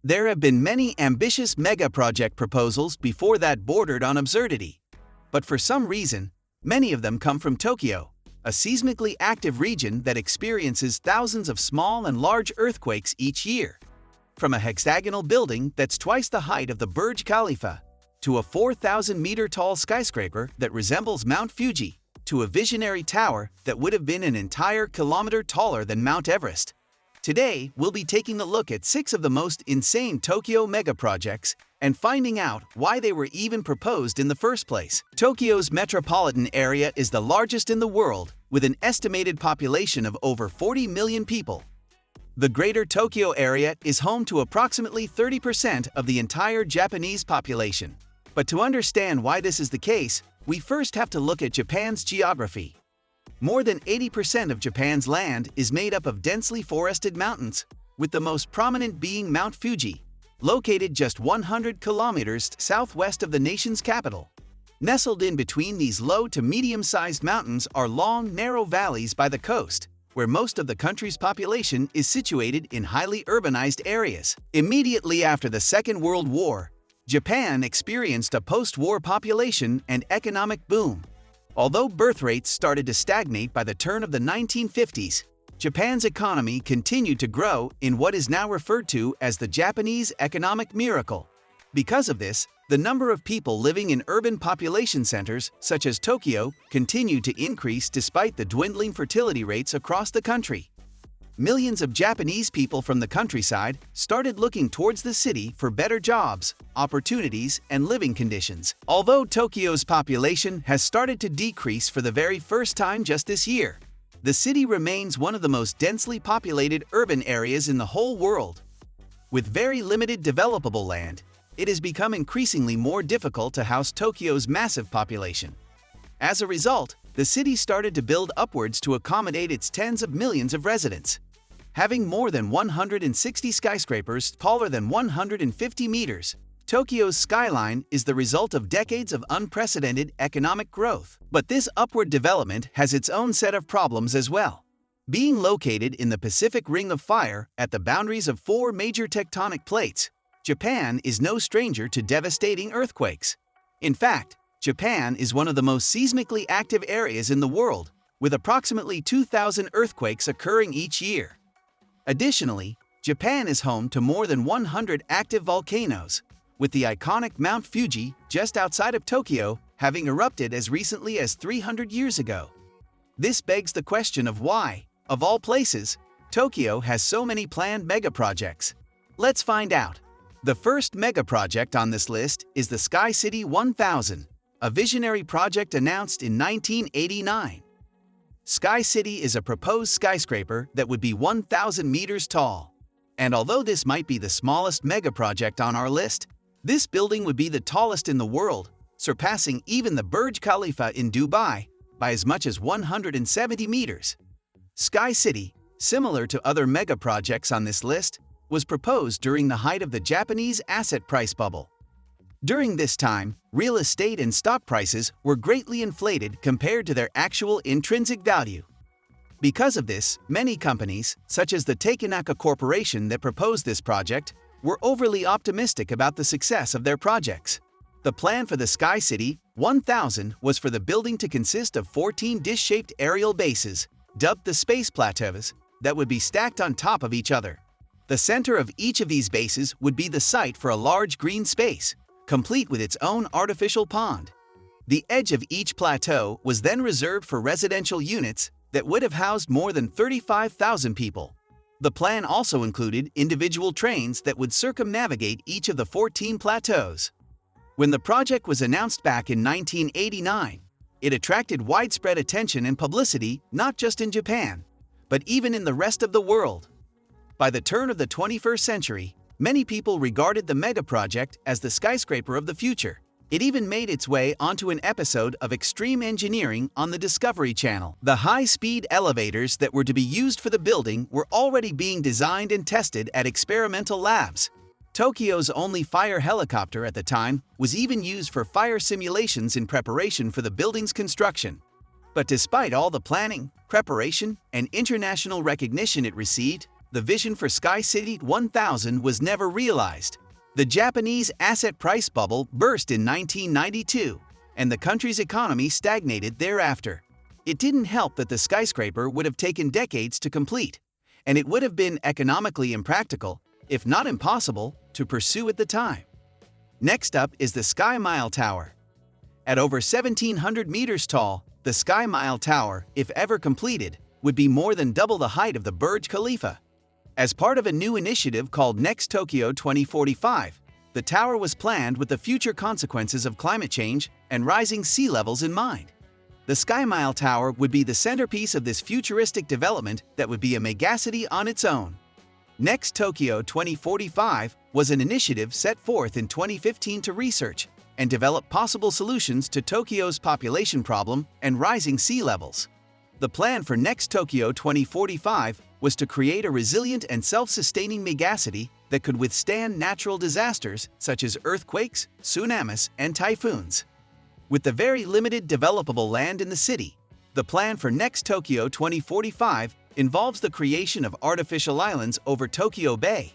There have been many ambitious mega-project proposals before that bordered on absurdity. But for some reason, many of them come from Tokyo, a seismically active region that experiences thousands of small and large earthquakes each year. From a hexagonal building that's twice the height of the Burj Khalifa, to a 4,000-meter-tall skyscraper that resembles Mount Fuji, to a visionary tower that would have been an entire kilometer taller than Mount Everest. Today, we'll be taking a look at 6 of the most insane Tokyo megaprojects and finding out why they were even proposed in the first place. Tokyo's metropolitan area is the largest in the world, with an estimated population of over 40 million people. The Greater Tokyo area is home to approximately 30% of the entire Japanese population. But to understand why this is the case, we first have to look at Japan's geography. More than 80% of Japan's land is made up of densely forested mountains, with the most prominent being Mount Fuji, located just 100 kilometers southwest of the nation's capital. Nestled in between these low to medium-sized mountains are long, narrow valleys by the coast, where most of the country's population is situated in highly urbanized areas. Immediately after the Second World War, Japan experienced a post-war population and economic boom. Although birth rates started to stagnate by the turn of the 1950s, Japan's economy continued to grow in what is now referred to as the Japanese economic miracle. Because of this, the number of people living in urban population centers, such as Tokyo, continued to increase despite the dwindling fertility rates across the country. Millions of Japanese people from the countryside started looking towards the city for better jobs, opportunities, and living conditions. Although Tokyo's population has started to decrease for the very first time just this year, the city remains one of the most densely populated urban areas in the whole world. With very limited developable land, it has become increasingly more difficult to house Tokyo's massive population. As a result, the city started to build upwards to accommodate its tens of millions of residents. Having more than 160 skyscrapers taller than 150 meters, Tokyo's skyline is the result of decades of unprecedented economic growth. But this upward development has its own set of problems as well. Being located in the Pacific Ring of Fire at the boundaries of 4 major tectonic plates, Japan is no stranger to devastating earthquakes. In fact, Japan is one of the most seismically active areas in the world, with approximately 2,000 earthquakes occurring each year. Additionally, Japan is home to more than 100 active volcanoes, with the iconic Mount Fuji just outside of Tokyo having erupted as recently as 300 years ago. This begs the question of why, of all places, Tokyo has so many planned megaprojects. Let's find out. The first megaproject on this list is the Sky City 1000, a visionary project announced in 1989. Sky City is a proposed skyscraper that would be 1,000 meters tall. And although this might be the smallest megaproject on our list, this building would be the tallest in the world, surpassing even the Burj Khalifa in Dubai by as much as 170 meters. Sky City, similar to other megaprojects on this list, was proposed during the height of the Japanese asset price bubble. During this time, real estate and stock prices were greatly inflated compared to their actual intrinsic value. Because of this, many companies, such as the Takenaka Corporation that proposed this project, were overly optimistic about the success of their projects. The plan for the Sky City 1000 was for the building to consist of 14 dish-shaped aerial bases, dubbed the space plateaus, that would be stacked on top of each other. The center of each of these bases would be the site for a large green space, complete with its own artificial pond. The edge of each plateau was then reserved for residential units that would have housed more than 35,000 people. The plan also included individual trains that would circumnavigate each of the 14 plateaus. When the project was announced back in 1989, it attracted widespread attention and publicity not just in Japan, but even in the rest of the world. By the turn of the 21st century, many people regarded the megaproject as the skyscraper of the future. It even made its way onto an episode of Extreme Engineering on the Discovery Channel. The high-speed elevators that were to be used for the building were already being designed and tested at experimental labs. Tokyo's only fire helicopter at the time was even used for fire simulations in preparation for the building's construction. But despite all the planning, preparation, and international recognition it received, the vision for Sky City 1000 was never realized. The Japanese asset price bubble burst in 1992, and the country's economy stagnated thereafter. It didn't help that the skyscraper would have taken decades to complete, and it would have been economically impractical, if not impossible, to pursue at the time. Next up is the Sky Mile Tower. At over 1,700 meters tall, the Sky Mile Tower, if ever completed, would be more than double the height of the Burj Khalifa. As part of a new initiative called Next Tokyo 2045, the tower was planned with the future consequences of climate change and rising sea levels in mind. The Sky Mile Tower would be the centerpiece of this futuristic development that would be a megacity on its own. Next Tokyo 2045 was an initiative set forth in 2015 to research and develop possible solutions to Tokyo's population problem and rising sea levels. The plan for Next Tokyo 2045 was to create a resilient and self-sustaining megacity that could withstand natural disasters such as earthquakes, tsunamis, and typhoons. With the very limited developable land in the city, the plan for Next Tokyo 2045 involves the creation of artificial islands over Tokyo Bay.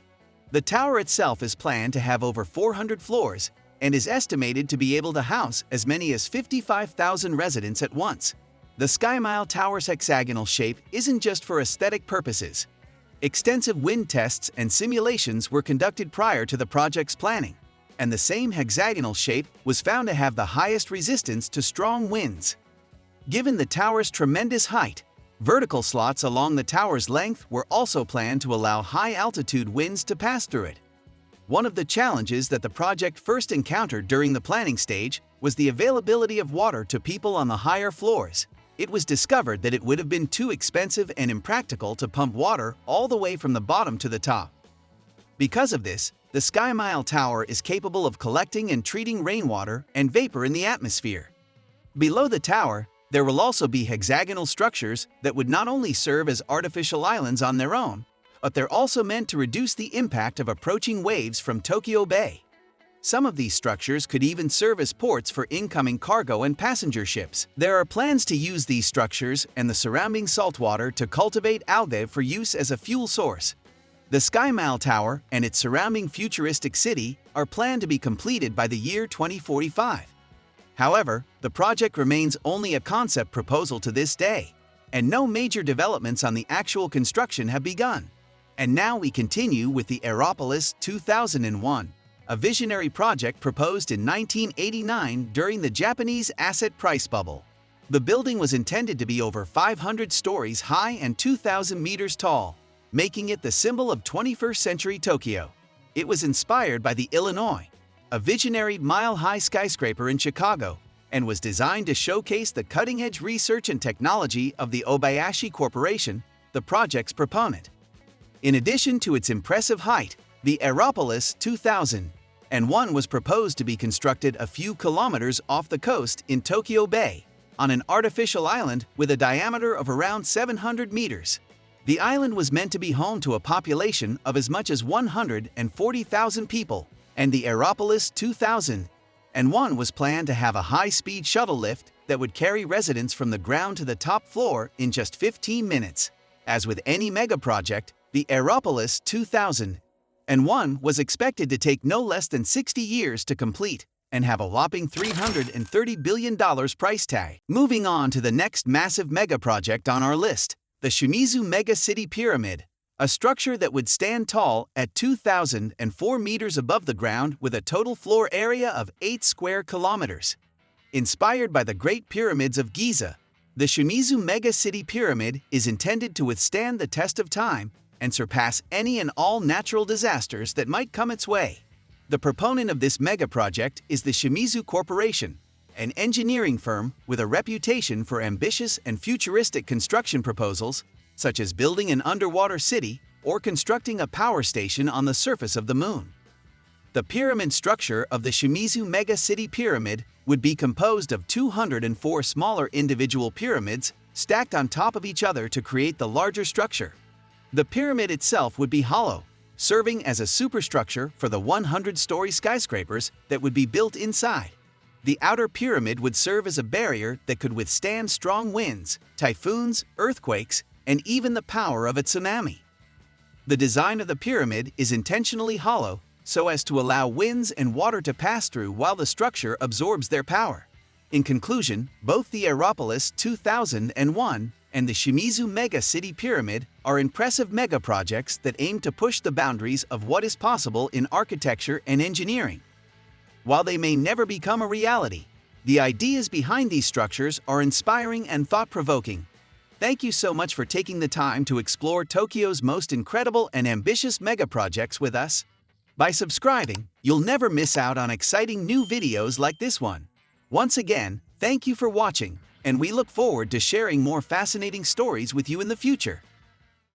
The tower itself is planned to have over 400 floors and is estimated to be able to house as many as 55,000 residents at once. The Sky Mile Tower's hexagonal shape isn't just for aesthetic purposes. Extensive wind tests and simulations were conducted prior to the project's planning, and the same hexagonal shape was found to have the highest resistance to strong winds. Given the tower's tremendous height, vertical slots along the tower's length were also planned to allow high-altitude winds to pass through it. One of the challenges that the project first encountered during the planning stage was the availability of water to people on the higher floors. It was discovered that it would have been too expensive and impractical to pump water all the way from the bottom to the top. Because of this, the Sky Mile Tower is capable of collecting and treating rainwater and vapor in the atmosphere. Below the tower, there will also be hexagonal structures that would not only serve as artificial islands on their own, but they're also meant to reduce the impact of approaching waves from Tokyo Bay. Some of these structures could even serve as ports for incoming cargo and passenger ships. There are plans to use these structures and the surrounding saltwater to cultivate algae for use as a fuel source. The Sky Mile Tower and its surrounding futuristic city are planned to be completed by the year 2045. However, the project remains only a concept proposal to this day, and no major developments on the actual construction have begun. And now we continue with the Aeropolis 2001. A visionary project proposed in 1989 during the Japanese asset price bubble. The building was intended to be over 500 stories high and 2,000 meters tall, making it the symbol of 21st century Tokyo. It was inspired by the Illinois, a visionary mile-high skyscraper in Chicago, and was designed to showcase the cutting-edge research and technology of the Obayashi Corporation, the project's proponent. In addition to its impressive height, the Aeropolis 2001 was proposed to be constructed a few kilometers off the coast in Tokyo Bay, on an artificial island with a diameter of around 700 meters. The island was meant to be home to a population of as much as 140,000 people, and the Aeropolis 2001 was planned to have a high-speed shuttle lift that would carry residents from the ground to the top floor in just 15 minutes. As with any mega project, the Aeropolis 2001 was expected to take no less than 60 years to complete and have a whopping $330 billion price tag. Moving on to the next massive mega project on our list, the Shimizu Mega City Pyramid, a structure that would stand tall at 2,004 meters above the ground with a total floor area of 8 square kilometers. Inspired by the Great Pyramids of Giza, the Shimizu Mega City Pyramid is intended to withstand the test of time and surpass any and all natural disasters that might come its way. The proponent of this mega project is the Shimizu Corporation, an engineering firm with a reputation for ambitious and futuristic construction proposals, such as building an underwater city or constructing a power station on the surface of the moon. The pyramid structure of the Shimizu Mega City Pyramid would be composed of 204 smaller individual pyramids stacked on top of each other to create the larger structure. The pyramid itself would be hollow, serving as a superstructure for the 100-story skyscrapers that would be built inside. The outer pyramid would serve as a barrier that could withstand strong winds, typhoons, earthquakes, and even the power of a tsunami. The design of the pyramid is intentionally hollow so as to allow winds and water to pass through while the structure absorbs their power. In conclusion, both the Aeropolis 2001 and the Shimizu Mega City Pyramid are impressive mega projects that aim to push the boundaries of what is possible in architecture and engineering. While they may never become a reality, the ideas behind these structures are inspiring and thought-provoking. Thank you so much for taking the time to explore Tokyo's most incredible and ambitious mega projects with us. By subscribing, you'll never miss out on exciting new videos like this one. Once again, thank you for watching, and we look forward to sharing more fascinating stories with you in the future.